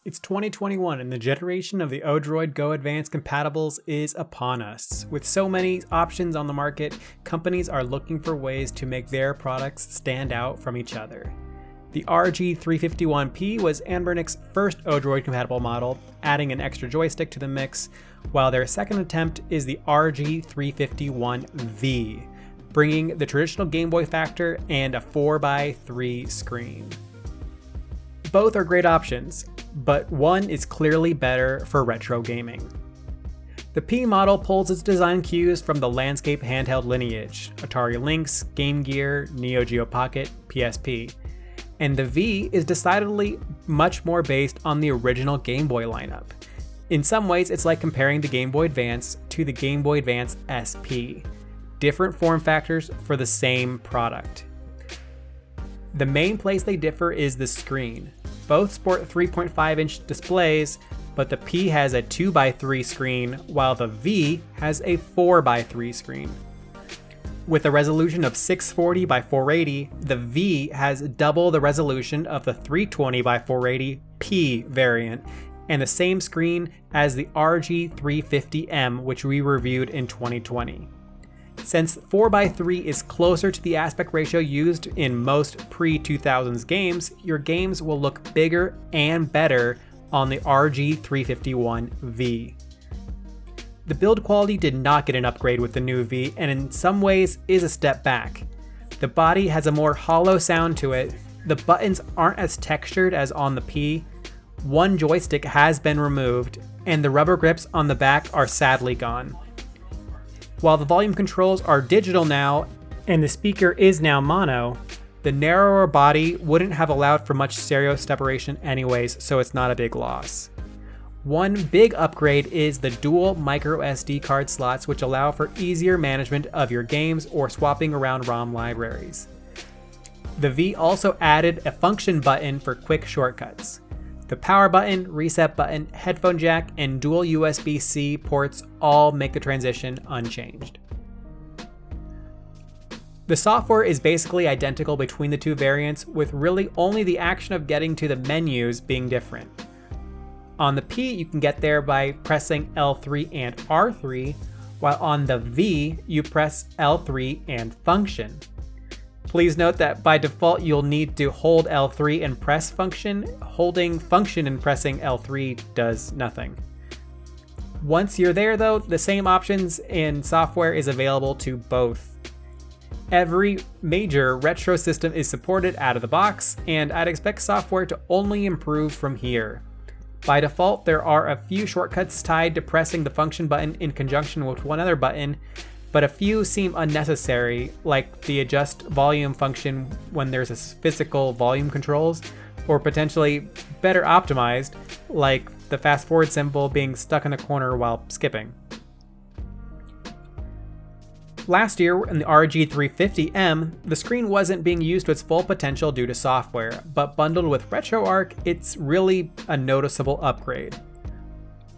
It's 2021 and the generation of the ODROID Go Advance compatibles is upon us. With so many options on the market, companies are looking for ways to make their products stand out from each other. The RG351V was Anbernic's first ODROID compatible model, adding an extra joystick to the mix, while their second attempt is the RG351V, bringing the traditional Gameboy factor and a 4x3 screen. Both are great options, but one is clearly better for retro gaming. The P model pulls its design cues from the landscape handheld lineage, Atari Lynx, Game Gear, Neo-Geo Pocket, PSP, and the V is decidedly much more based on the original Game Boy lineup. In some ways, it's like comparing the Game Boy Advance to the Game Boy Advance SP, different form factors for the same product. The main place they differ is the screen. Both sport 3.5-inch displays, but the P has a 2x3 screen, while the V has a 4x3 screen. With a resolution of 640 by 480, the V has double the resolution of the 320 by 480 P variant, and the same screen as the RG350M, which we reviewed in 2020. Since 4x3 is closer to the aspect ratio used in most pre-2000s games, your games will look bigger and better on the RG351V. The build quality did not get an upgrade with the new V, and in some ways is a step back. The body has a more hollow sound to it, the buttons aren't as textured as on the P, one joystick has been removed, and the rubber grips on the back are sadly gone. While the volume controls are digital now, and the speaker is now mono, the narrower body wouldn't have allowed for much stereo separation anyways, so it's not a big loss. One big upgrade is the dual micro SD card slots, which allow for easier management of your games or swapping around ROM libraries. The V also added a function button for quick shortcuts. The power button, reset button, headphone jack, and dual USB-C ports all make the transition unchanged. The software is basically identical between the two variants, with really only the action of getting to the menus being different. On the P, you can get there by pressing L3 and R3, while on the V, you press L3 and function. Please note that by default, you'll need to hold L3 and press function. Holding function and pressing L3 does nothing. Once you're there though, the same options in software is available to both. Every major retro system is supported out of the box, and I'd expect software to only improve from here. By default, there are a few shortcuts tied to pressing the function button in conjunction with one other button, but a few seem unnecessary, like the adjust volume function when there's a physical volume controls, or potentially better optimized, like the fast forward symbol being stuck in the corner while skipping. Last year in the RG350M, the screen wasn't being used to its full potential due to software, but bundled with Retroarch, it's really a noticeable upgrade.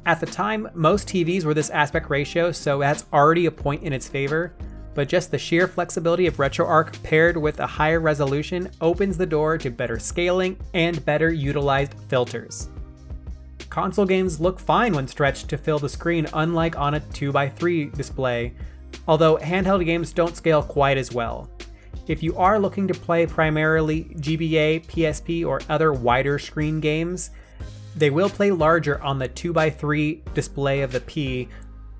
At the time, most TVs were this aspect ratio, so that's already a point in its favor, but just the sheer flexibility of Retroarch paired with a higher resolution opens the door to better scaling and better utilized filters. Console games look fine when stretched to fill the screen, unlike on a 2x3 display, although handheld games don't scale quite as well. If you are looking to play primarily GBA, PSP, or other wider screen games, they will play larger on the 2x3 display of the P,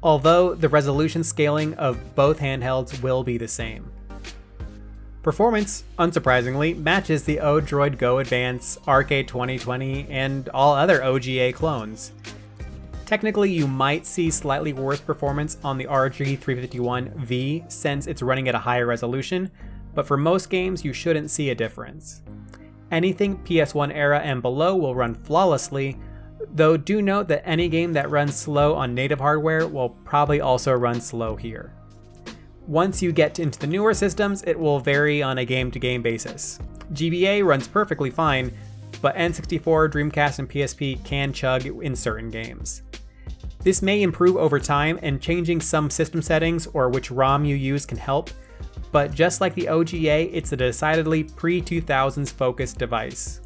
although the resolution scaling of both handhelds will be the same. Performance, unsurprisingly, matches the ODROID Go Advance, Arcade 2020, and all other OGA clones. Technically, you might see slightly worse performance on the RG351V since it's running at a higher resolution, but for most games you shouldn't see a difference. Anything PS1 era and below will run flawlessly, though do note that any game that runs slow on native hardware will probably also run slow here. Once you get into the newer systems, it will vary on a game-to-game basis. GBA runs perfectly fine, but N64, Dreamcast, and PSP can chug in certain games. This may improve over time, and changing some system settings or which ROM you use can help, but just like the OGA, it's a decidedly pre-2000s focused device.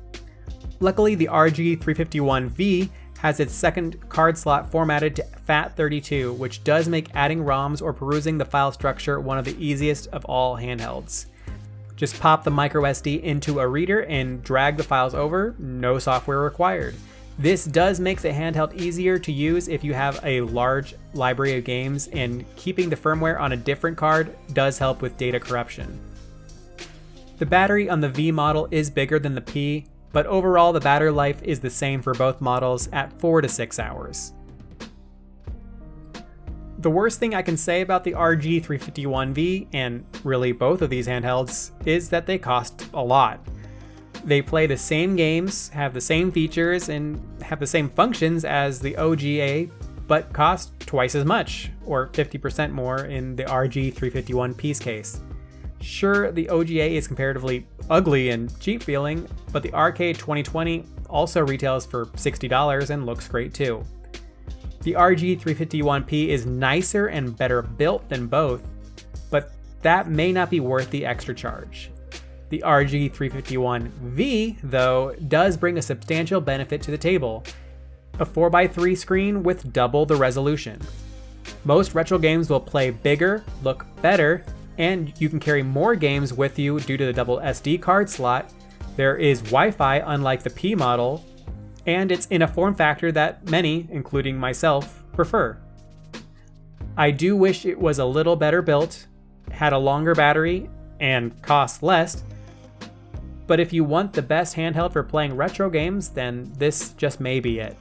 Luckily, the RG351V has its second card slot formatted to FAT32, which does make adding ROMs or perusing the file structure one of the easiest of all handhelds. Just pop the microSD into a reader and drag the files over, no software required. This does make the handheld easier to use if you have a large library of games, and keeping the firmware on a different card does help with data corruption. The battery on the V model is bigger than the P, but overall the battery life is the same for both models at 4 to 6 hours. The worst thing I can say about the RG351V, and really both of these handhelds, is that they cost a lot. They play the same games, have the same features, and have the same functions as the OGA, but cost twice as much, or 50% more in the RG351P's case. Sure, the OGA is comparatively ugly and cheap feeling, but the Arcade 2020 also retails for $60 and looks great too. The RG351P is nicer and better built than both, but that may not be worth the extra charge. The RG351V, though, does bring a substantial benefit to the table: a 4x3 screen with double the resolution. Most retro games will play bigger, look better, and you can carry more games with you due to the double SD card slot. There is Wi-Fi unlike the P model, and it's in a form factor that many, including myself, prefer. I do wish it was a little better built, had a longer battery, and cost less, but if you want the best handheld for playing retro games, then this just may be it.